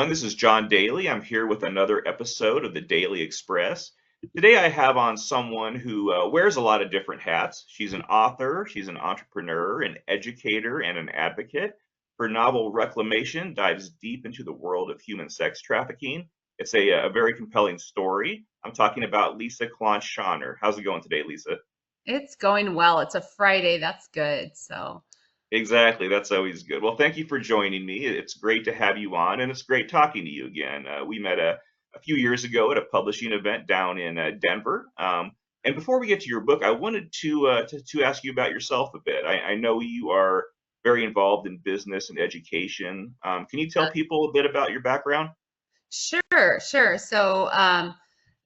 everyone. This is John Daly. I'm here with another episode of the Daily Express. Today, I have on someone who wears a lot of different hats. She's an author, she's an entrepreneur, an educator, and an advocate. Her novel Reclamation dives deep into the world of human sex trafficking. It's a very compelling story. I'm talking about Lisa Clonch Tschauner. How's it going today, Lisa? It's going well. It's a Friday. That's good. So, Exactly. That's always good. Well, thank you for joining me. It's great to have you on, and it's great talking to you again. We met a few years ago at a publishing event down in Denver. And before we get to your book, I wanted to ask you about yourself a bit. I know you are very involved in business and education. Can you tell people a bit about your background? sure.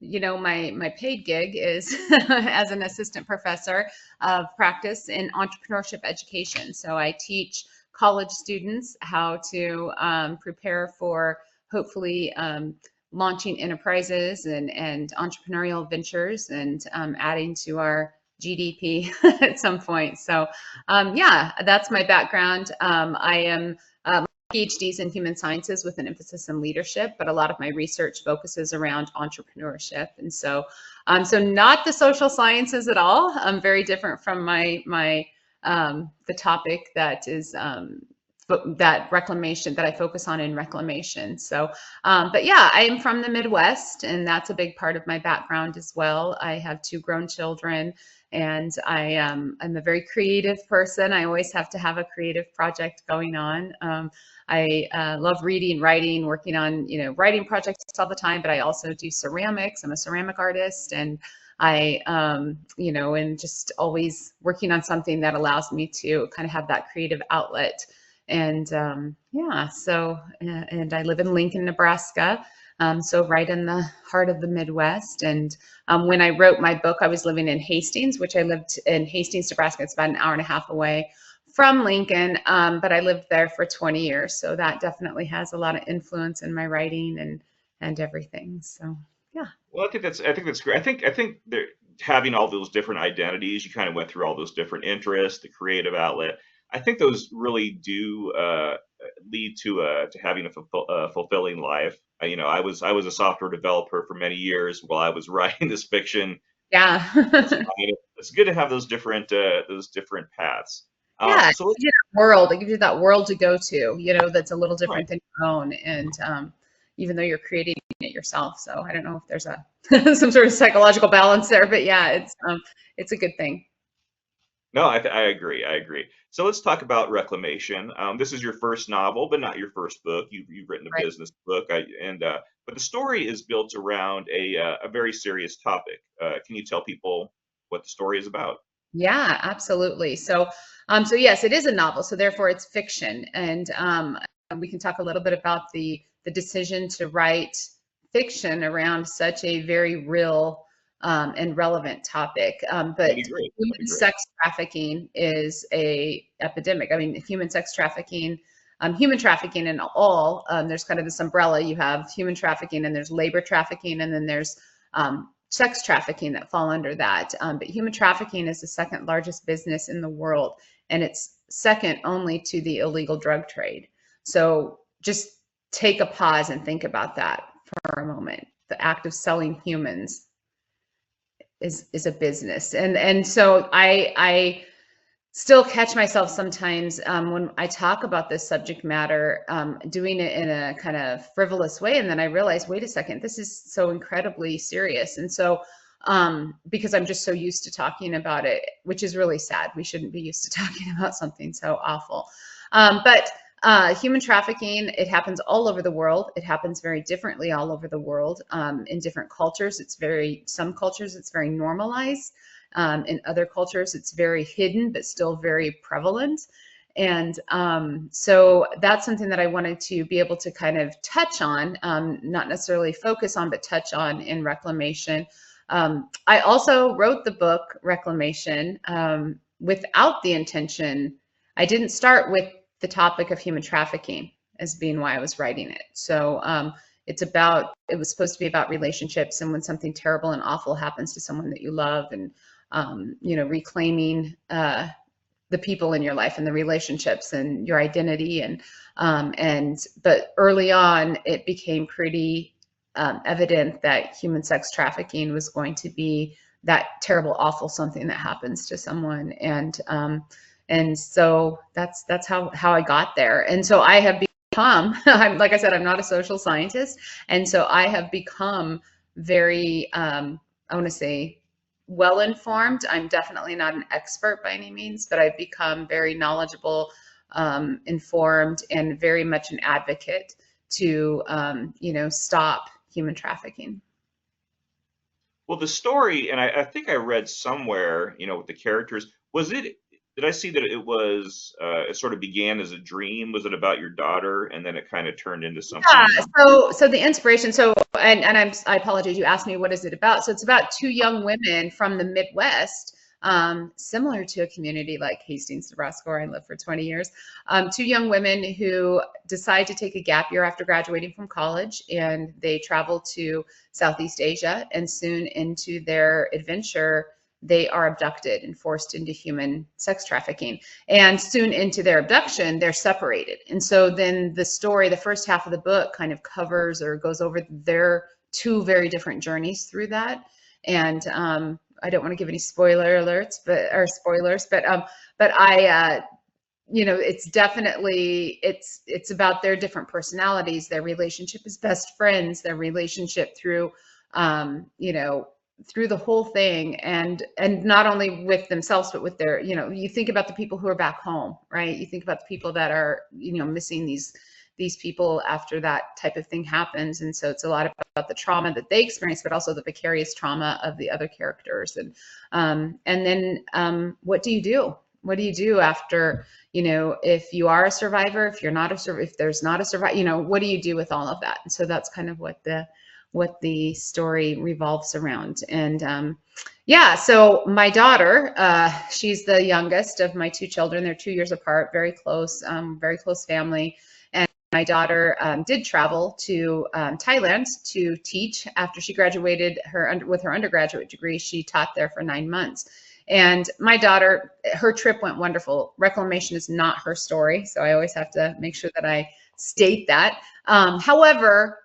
My paid gig is as an assistant professor of practice in entrepreneurship education. So I teach college students how to prepare for hopefully launching enterprises and entrepreneurial ventures and adding to our GDP at some point. So, yeah, that's my background. I am PhDs in human sciences with an emphasis in leadership, but a lot of my research focuses around entrepreneurship. And so not the social sciences at all. Very different from the topic that is that reclamation that I focus on in reclamation. But yeah, I am from the Midwest, and that's a big part of my background as well. I have two grown children, and I'm a very creative person. I always have to have a creative project going on. I love reading, writing, working on writing projects all the time. But I also do ceramics. I'm a ceramic artist, and I and just always working on something that allows me to kind of have that creative outlet. And yeah, and I live in Lincoln, Nebraska. So right in the heart of the Midwest. And when I wrote my book, I was living in Hastings, which I lived in Hastings, Nebraska. It's about an hour and a half away from Lincoln, but I lived there for 20 years. So that definitely has a lot of influence in my writing and everything. So yeah. Well, I think that's great. I think there, having all those different identities, you kind of went through all those different interests, the creative outlet. I think those really do lead to having a fulfilling life. I was a software developer for many years while I was writing this fiction. Yeah. It's good to have those different paths. Yeah, it So let's gives you that world. It gives you that world to go to, that's a little right. different than your own. And even though you're creating it yourself. So I don't know if there's a some sort of psychological balance there, but yeah, it's a good thing. No, I agree. I agree. So let's talk about Reclamation. This is your first novel, but not your first book. You've written a Right. business book, but the story is built around a very serious topic. Can you tell people what the story is about? Yeah, absolutely. So yes, it is a novel. So therefore, it's fiction, and we can talk a little bit about the decision to write fiction around such a very real and relevant topic. That'd But be great. That'd be human great. sex trafficking is a epidemic. I mean, human sex trafficking. Human trafficking in all, there's kind of this umbrella. You have human trafficking, and there's labor trafficking, and then there's sex trafficking that fall under that. But human trafficking is the second largest business in the world, and it's second only to the illegal drug trade. So just take a pause and think about that for a moment. The act of selling humans is a business, and so I still catch myself sometimes when I talk about this subject matter, doing it in a kind of frivolous way. And then I realize, wait a second, this is so incredibly serious. And so, because I'm just so used to talking about it, which is really sad. We shouldn't be used to talking about something so awful. But human trafficking, it happens all over the world. It happens very differently all over the world. In different cultures, some cultures, it's very normalized. In other cultures, it's very hidden, but still very prevalent. And so that's something that I wanted to be able to kind of touch on, not necessarily focus on, but touch on in Reclamation. I also wrote the book Reclamation without the intention. I didn't start with the topic of human trafficking as being why I was writing it. So it was supposed to be about relationships and when something terrible and awful happens to someone that you love, and reclaiming the the people in your life and the relationships and your identity. But early on, it became pretty evident that human sex trafficking was going to be that terrible, awful something that happens to someone. And so that's how I got there. And so I have become, like I said, I'm not a social scientist. And so I have become very, I want to say, well informed. I'm definitely not an expert by any means, but I've become very knowledgeable, informed, and very much an advocate to, stop human trafficking. Well, the story, and I think I read somewhere, with the characters, did I see that it sort of began as a dream? Was it about your daughter and then it kind of turned into Yeah. something? So the inspiration. I apologize. You asked me what is it about. So it's about two young women from the Midwest, similar to a community like Hastings, Nebraska, where I lived for 20 years. Two young women who decide to take a gap year after graduating from college, and they travel to Southeast Asia. And soon into their adventure, they are abducted and forced into human sex trafficking. And soon into their abduction, they're separated. And so then the story, the first half of the book, kind of covers or goes over their two very different journeys through that. And I don't want to give any spoilers, but I it's definitely it's about their different personalities, their relationship as best friends, their relationship through through the whole thing, and not only with themselves but with their, you think about the people who are back home, right? You think about the people that are missing these people after that type of thing happens. And so it's a lot about the trauma that they experience, but also the vicarious trauma of the other characters. And then what do you do? What do you do after, if you are a survivor, if you're not a survivor, if there's not a survivor, what do you do with all of that? And so that's kind of what the story revolves around. And so my daughter, she's the youngest of my two children. They're 2 years apart, very close family. And my daughter did travel to Thailand to teach after she graduated with her undergraduate degree. She taught there for 9 months. And my daughter, her trip went wonderful. Reclamation is not her story, so I always have to make sure that I state that. However,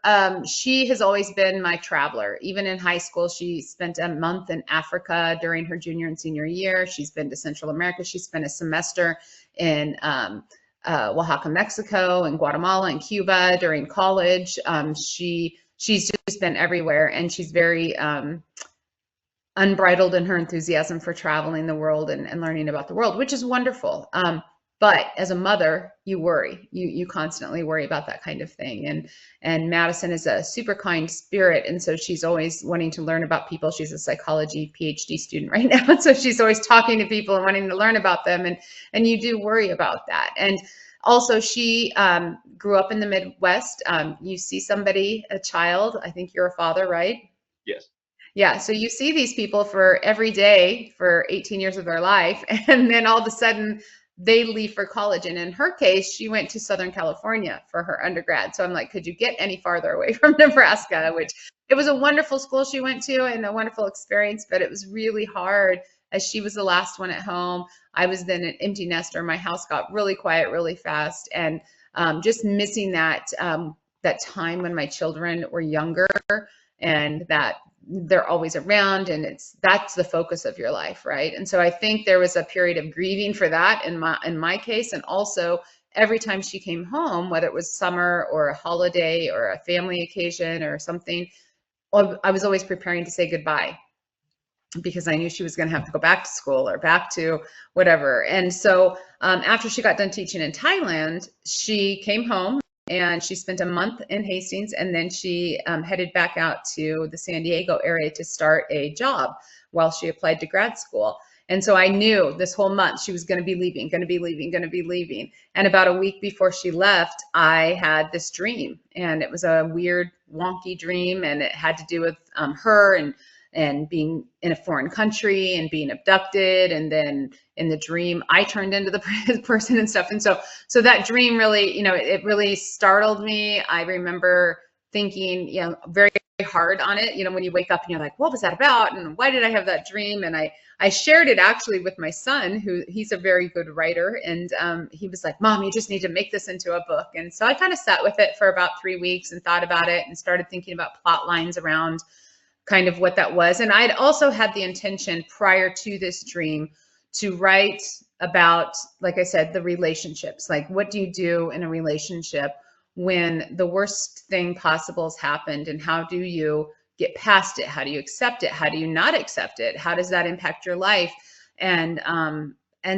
she has always been my traveler. Even in high school, she spent a month in Africa during her junior and senior year. She's been to Central America. She spent a semester in Oaxaca, Mexico, and Guatemala and Cuba during college. She's just been everywhere, and she's very unbridled in her enthusiasm for traveling the world and learning about the world, which is wonderful. But as a mother, you worry. You constantly worry about that kind of thing. And Madison is a super kind spirit, and so she's always wanting to learn about people. She's a psychology PhD student right now, and so she's always talking to people and wanting to learn about them. And you do worry about that. And also, she grew up in the Midwest. You see somebody, a child. I think you're a father, right? Yes. Yeah, so you see these people for every day for 18 years of their life, and then all of a sudden they leave for college. And in her case, she went to Southern California for her undergrad. So I'm like, could you get any farther away from Nebraska? Which it was a wonderful school she went to and a wonderful experience, but it was really hard as she was the last one at home. I was then an empty nester. My house got really quiet really fast, and just missing that time when my children were younger, and that they're always around, and that's the focus of your life, right? And so I think there was a period of grieving for that in my case. And also every time she came home, whether it was summer or a holiday or a family occasion or something, I was always preparing to say goodbye, because I knew she was going to have to go back to school or back to whatever. And so after she got done teaching in Thailand, she came home and she spent a month in Hastings, and then she headed back out to the San Diego area to start a job while she applied to grad school. And so I knew this whole month she was going to be leaving. And about a week before she left, I had this dream, and it was a weird, wonky dream, and it had to do with her and being in a foreign country and being abducted. And then in the dream, I turned into the person and stuff. And so that dream really, it really startled me. I remember thinking, very hard on it. You know, when you wake up and you're like, what was that about? And why did I have that dream? And I shared it actually with my son, who he's a very good writer. And he was like, Mom, you just need to make this into a book. And so I kind of sat with it for about 3 weeks and thought about it and started thinking about plot lines around kind of what that was. And I'd also had the intention prior to this dream to write about, like I said, the relationships. Like, what do you do in a relationship when the worst thing possible has happened, and how do you get past it? How do you accept it? How do you not accept it? How does that impact your life? And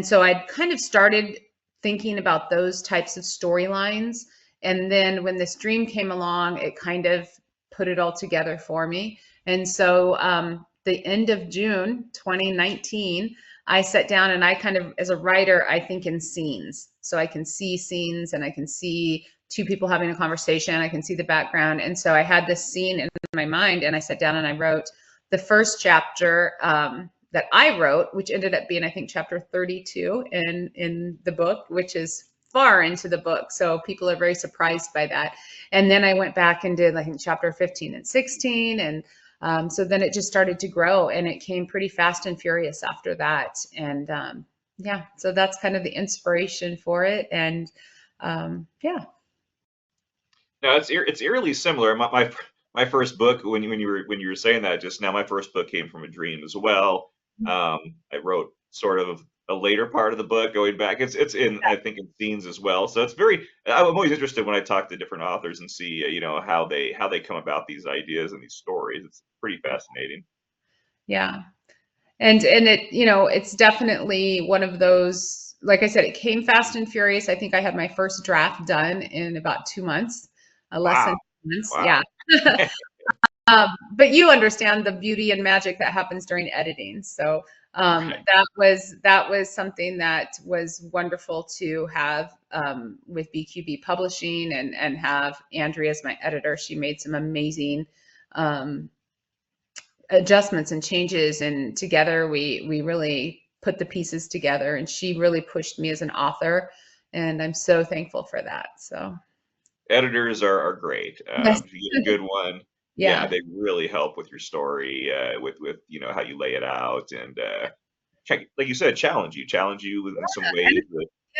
so I'd kind of started thinking about those types of storylines. And then when this dream came along, it kind of put it all together for me. And so the end of June 2019, I sat down and I kind of, as a writer, I think in scenes. So I can see scenes and I can see two people having a conversation. I can see the background. And so I had this scene in my mind and I sat down and I wrote the first chapter that I wrote, which ended up being, I think, chapter 32 in the book, which is far into the book. So people are very surprised by that. And then I went back and did, I think, chapter 15 and 16. And so then it just started to grow, and it came pretty fast and furious after that. And yeah, so that's kind of the inspiration for it. And yeah. No, it's eerily similar. My first book, when you were saying that just now, my first book came from a dream as well. I wrote sort of a later part of the book going back. It's in, I think, in scenes as well. So it's very. I'm always interested when I talk to different authors and see how they come about these ideas and these stories. It's pretty fascinating. Yeah. And it, it's definitely one of those, like I said, it came fast and furious. I think I had my first draft done in about 2 months, less than Wow, 2 months. wow. Yeah. But you understand the beauty and magic that happens during editing. So Right. that was something that was wonderful to have with BQB Publishing, and have Andrea as my editor. She made some amazing um, adjustments and changes, and together we really put the pieces together, and she really pushed me as an author, and I'm so thankful for that. So Editors are great. yes. If you get a good one, yeah, Yeah. they really help with your story, with how you lay it out, and like you said, challenge you in some ways.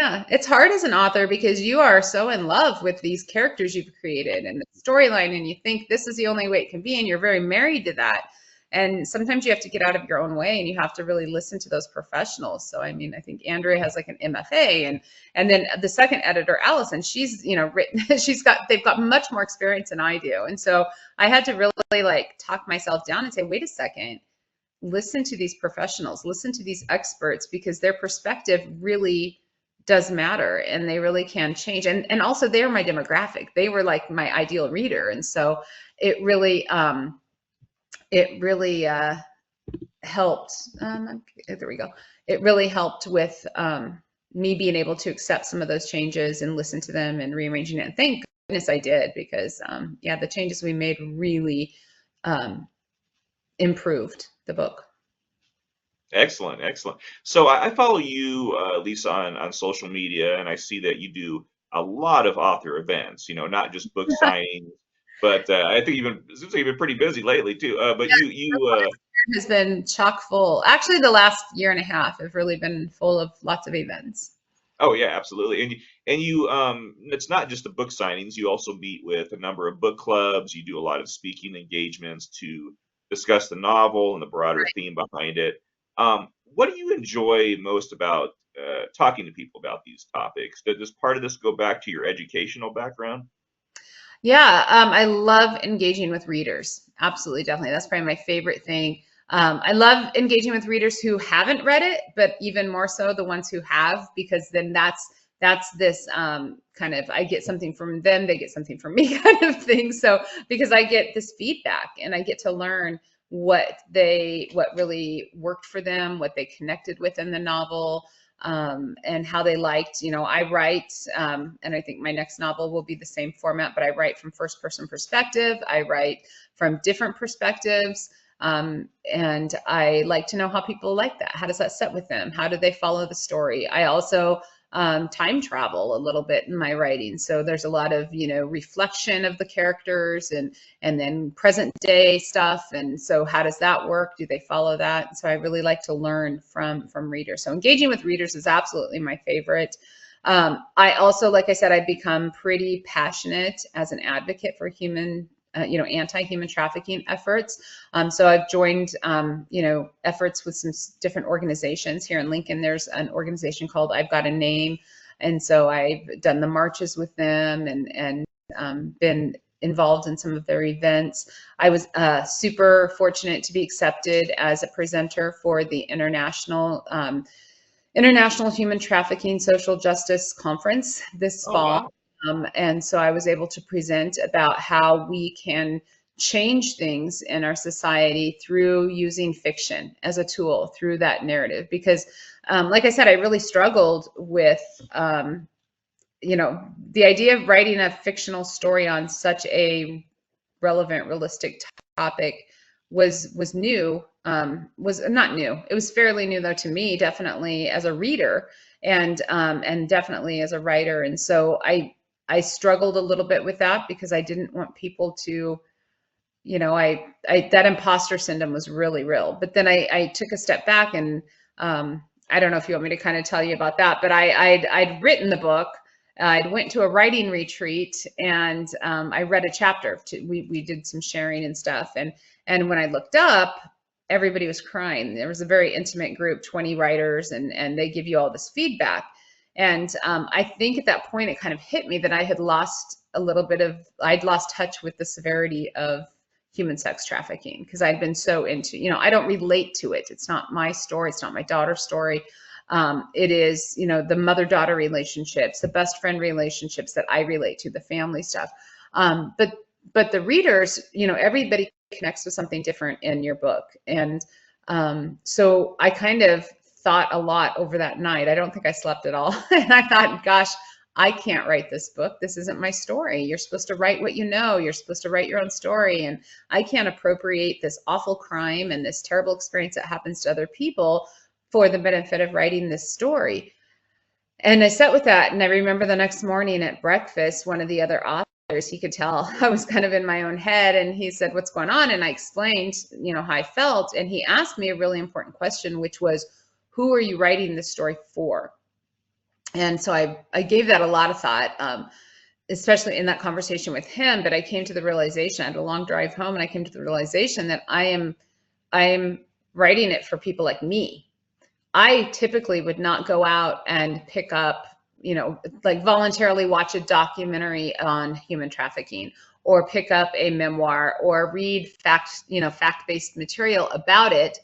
Yeah, it's hard as an author because you are so in love with these characters you've created and the storyline, and you think this is the only way it can be, and you're very married to that. And sometimes you have to get out of your own way, and you have to really listen to those professionals. So, I mean, I think Andrea has like an MFA, and then the second editor, Allison, she's written, they've got much more experience than I do, and so I had to really like talk myself down and say, wait a second, listen to these professionals, listen to these experts, because their perspective really does matter, and they really can change. And also, they're my demographic. They were like my ideal reader. And so it really helped. There we go. It really helped with me being able to accept some of those changes and listen to them and rearranging it. And thank goodness I did, because yeah, the changes we made really improved the book. Excellent, excellent. So I follow you, Lisa, on social media, and I see that you do a lot of author events. Not just book signings, but I think it seems like you've been pretty busy lately too. But Has been chock full. Actually, the last year and a half have really been full of lots of events. oh yeah, absolutely. It's not just the book signings. You also meet with a number of book clubs. You do a lot of speaking engagements to discuss the novel and the broader theme behind it. What do you enjoy most about talking to people about these topics? Does part of this go back to your educational background? Yeah, I love engaging with readers. Absolutely, definitely. That's probably my favorite thing. I love engaging with readers who haven't read it, but even more so the ones who have, because then that's this kind of, I get something from them, they get something from me kind of thing. So because I get this feedback and I get to learn what really worked for them, what they connected with in the novel, and how they liked. I write, and I think my next novel will be the same format, but I write from first person perspective. I write from different perspectives. And I like to know how people like that. How does that set with them? How do they follow the story? I also time travel a little bit in my writing. So there's a lot of, reflection of the characters and then present day stuff. And so how does that work? Do they follow that? So I really like to learn from readers. So engaging with readers is absolutely my favorite. I also, like I said, I've become pretty passionate as an advocate for anti-human trafficking efforts. So I've joined, efforts with some different organizations here in Lincoln. There's an organization called I've Got a Name. And so I've done the marches with them and been involved in some of their events. I was super fortunate to be accepted as a presenter for the International Human Trafficking Social Justice Conference this Oh, fall. wow. And so I was able to present about how we can change things in our society through using fiction as a tool through that narrative. Because, like I said, I really struggled with, the idea of writing a fictional story on such a relevant, realistic topic was new. Was not new. It was fairly new though to me, definitely as a reader and definitely as a writer. And so I struggled a little bit with that because I didn't want people to, I that imposter syndrome was really real. But then I took a step back and I don't know if you want me to kind of tell you about that, but I'd written the book. I went to a writing retreat and I read a chapter. We did some sharing and stuff, and when I looked up, everybody was crying. There was a very intimate group, 20 writers, and they give you all this feedback. And I think at that point it kind of hit me that I'd lost touch with the severity of human sex trafficking because I'd been so into, I don't relate to it. It's not my story. It's not my daughter's story. It is, the mother-daughter relationships, the best friend relationships that I relate to, the family stuff. But the readers, everybody connects with something different in your book. And so I kind of thought a lot over that night. I don't think I slept at all. And I thought, gosh, I can't write this book. This isn't my story. You're supposed to write what you know. You're supposed to write your own story. And I can't appropriate this awful crime and this terrible experience that happens to other people for the benefit of writing this story. And I sat with that. And I remember the next morning at breakfast, one of the other authors, he could tell I was kind of in my own head. And he said, "What's going on?" And I explained, how I felt. And he asked me a really important question, which was, who are you writing this story for? And so I gave that a lot of thought, especially in that conversation with him. But I came to the realization, I had a long drive home, and I came to the realization that I am writing it for people like me. I typically would not go out and pick up, like voluntarily watch a documentary on human trafficking or pick up a memoir or read fact-based material about it.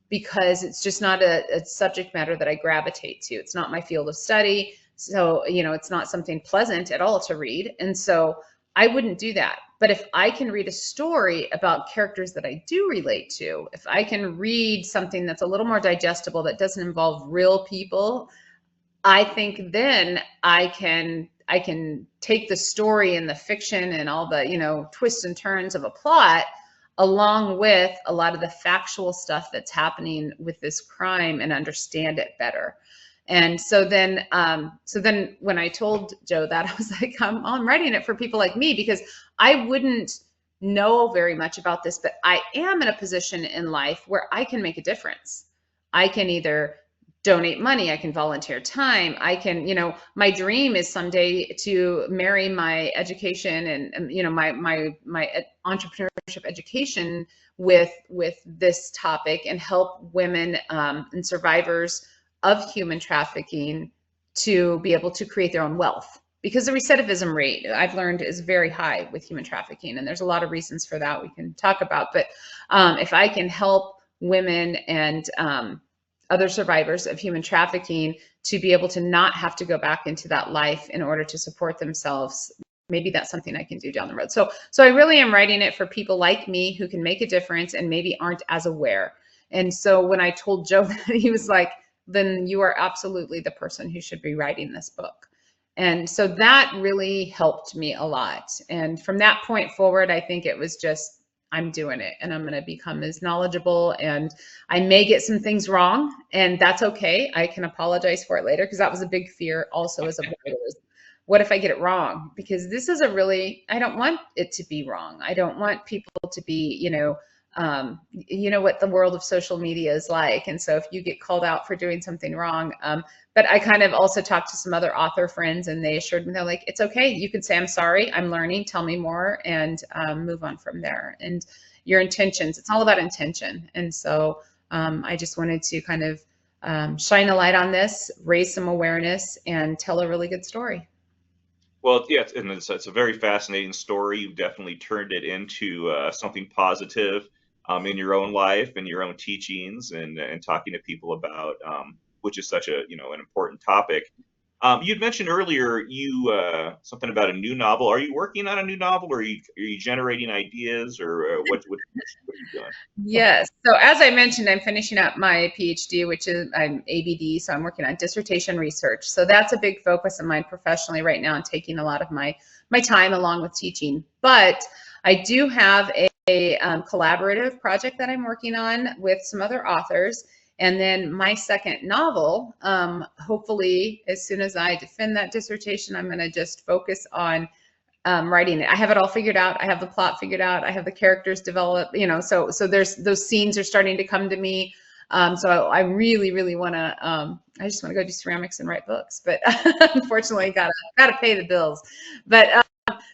Because it's just not a subject matter that I gravitate to. It's not my field of study. So, it's not something pleasant at all to read. And so I wouldn't do that. But if I can read a story about characters that I do relate to, if I can read something that's a little more digestible, that doesn't involve real people, I think then I can take the story and the fiction and all the, twists and turns of a plot along with a lot of the factual stuff that's happening with this crime and understand it better. And so then when I told Joe that, I was like, I'm writing it for people like me because I wouldn't know very much about this, but I am in a position in life where I can make a difference. I can either donate money, I can volunteer time, I can, my dream is someday to marry my education and my entrepreneurship education with this topic and help women and survivors of human trafficking to be able to create their own wealth. Because the recidivism rate, I've learned, is very high with human trafficking, and there's a lot of reasons for that we can talk about. But if I can help women and other survivors of human trafficking to be able to not have to go back into that life in order to support themselves, maybe that's something I can do down the road. So I really am writing it for people like me who can make a difference and maybe aren't as aware. And so when I told Joe that, he was like, then you are absolutely the person who should be writing this book. And so that really helped me a lot. And from that point forward, I think it was just, I'm doing it, and I'm going to become as knowledgeable. And I may get some things wrong, and that's okay. I can apologize for it later, because that was a big fear also as a writer. What if I get it wrong? Because this is a really, I don't want it to be wrong. I don't want people to be, you know what the world of social media is like. And so if you get called out for doing something wrong, but I kind of also talked to some other author friends, and they assured me, they're like, it's okay. You can say, I'm sorry, I'm learning, tell me more, and move on from there. And your intentions, it's all about intention. And so I just wanted to kind of shine a light on this, raise some awareness, and tell a really good story. Well, yeah, and it's a very fascinating story. You've definitely turned it into something positive in your own life and your own teachings, and talking to people about, which is such a an important topic. You'd mentioned earlier you something about a new novel. Are you working on a new novel, or are you generating ideas, or what are you doing? Yes. So as I mentioned, I'm finishing up my PhD, which is I'm ABD, so I'm working on dissertation research. So that's a big focus of mine professionally right now, and taking a lot of my time along with teaching. But I do have a collaborative project that I'm working on with some other authors. And then my second novel, hopefully, as soon as I defend that dissertation, I'm going to just focus on writing it. I have it all figured out. I have the plot figured out. I have the characters developed. So there's those scenes are starting to come to me. So I really, really want to. I just want to go do ceramics and write books, but unfortunately, gotta pay the bills. But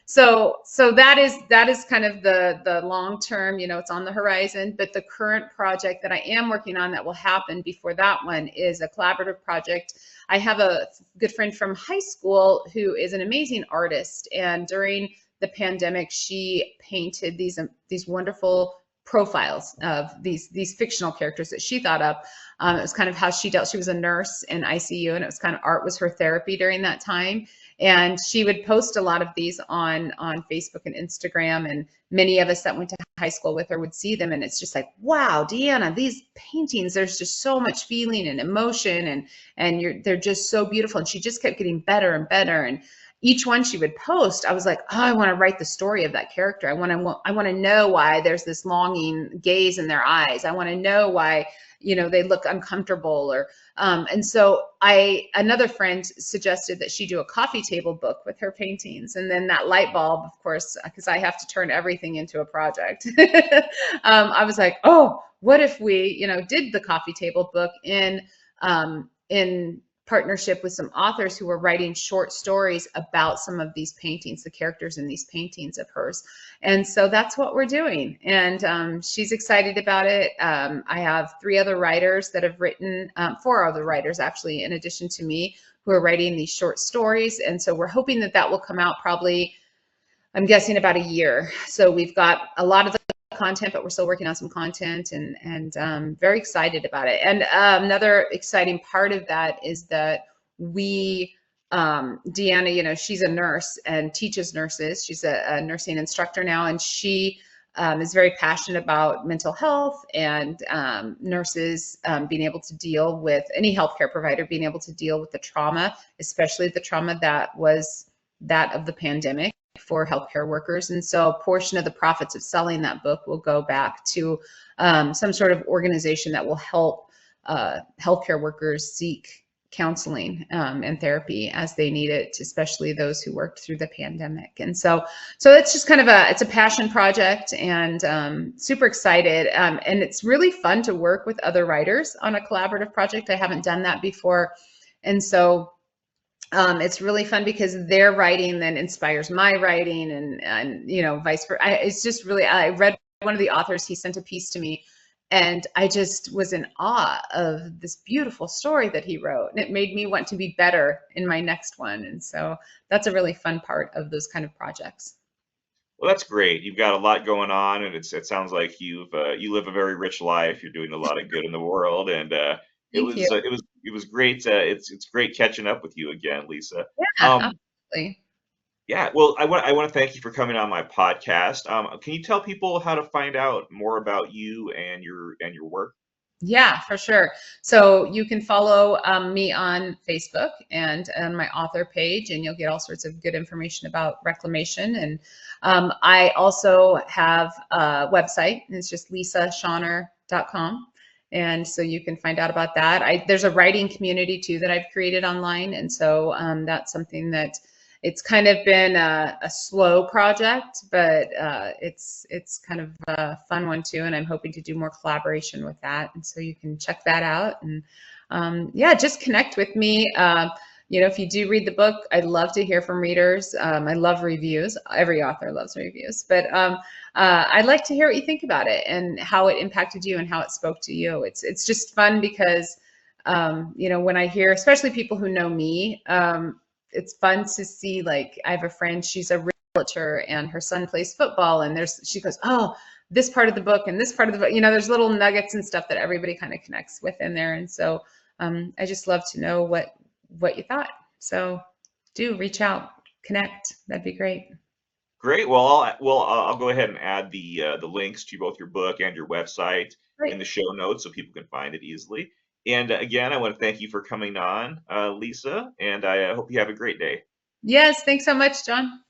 so that is kind of the long term. It's on the horizon. But the current project that I am working on that will happen before that one is a collaborative project. I have a good friend from high school who is an amazing artist, and during the pandemic, she painted these wonderful profiles of these fictional characters that she thought up. It was kind of how she dealt. She was a nurse in ICU, and it was kind of art was her therapy during that time. And she would post a lot of these on Facebook and Instagram, and many of us that went to high school with her would see them, and it's just like, wow, Deanna, these paintings, there's just so much feeling and emotion, and they're just so beautiful. And she just kept getting better and better. And each one she would post, I was like, oh, I want to write the story of that character. I want to know why there's this longing gaze in their eyes. I want to know why they look uncomfortable. Or and so another friend suggested that she do a coffee table book with her paintings. And then that light bulb, of course, because I have to turn everything into a project. I was like, oh, what if we did the coffee table book in partnership with some authors who were writing short stories about some of these paintings, the characters in these paintings of hers. And so that's what we're doing. And she's excited about it. I have 3 other writers that have written, 4 other writers actually, in addition to me, who are writing these short stories. And so we're hoping that will come out probably, I'm guessing, about a year. So we've got a lot of the content, but we're still working on some content, and very excited about it. And another exciting part of that is that Deanna, she's a nurse and teaches nurses. She's a nursing instructor now, and she is very passionate about mental health and nurses being able to deal with, any healthcare provider being able to deal with the trauma, especially the trauma that was that of the pandemic for healthcare workers. And so a portion of the profits of selling that book will go back to some sort of organization that will help healthcare workers seek counseling and therapy as they need it, especially those who worked through the pandemic. And so it's just kind of it's a passion project, and super excited. And it's really fun to work with other writers on a collaborative project. I haven't done that before. And so it's really fun because their writing then inspires my writing, and vice versa. It's just really, I read one of the authors, he sent a piece to me, and I just was in awe of this beautiful story that he wrote, and it made me want to be better in my next one. And so that's a really fun part of those kind of projects. Well, that's great. You've got a lot going on, and it sounds like you live a very rich life. You're doing a lot of good in the world, and Thank you. it was great. It's great catching up with you again, Lisa. Yeah, Um, absolutely. yeah, well, I want to thank you for coming on my podcast. Can you tell people how to find out more about you and your work? Yeah, for sure. So you can follow me on Facebook and on my author page, and you'll get all sorts of good information about reclamation. And I also have a website, and it's just lisaclonch.com. And so you can find out about that. There's a writing community too that I've created online, and so that's something that it's kind of been a slow project, but it's kind of a fun one too. And I'm hoping to do more collaboration with that. And so you can check that out. And yeah, just connect with me. If you do read the book, I'd love to hear from readers. I love reviews. Every author loves reviews, but I'd like to hear what you think about it and how it impacted you and how it spoke to you. It's just fun because when I hear, especially people who know me, it's fun to see, like, I have a friend, she's a realtor and her son plays football, and she goes, oh, this part of the book and this part of the book, there's little nuggets and stuff that everybody kind of connects with in there. And so I just love to know what you thought. So do reach out, connect. That'd be great. Great. Well, I'll go ahead and add the links to both your book and your website in Great. the show notes so people can find it easily. And again, I want to thank you for coming on, Lisa, and I hope you have a great day. Yes, thanks so much, John.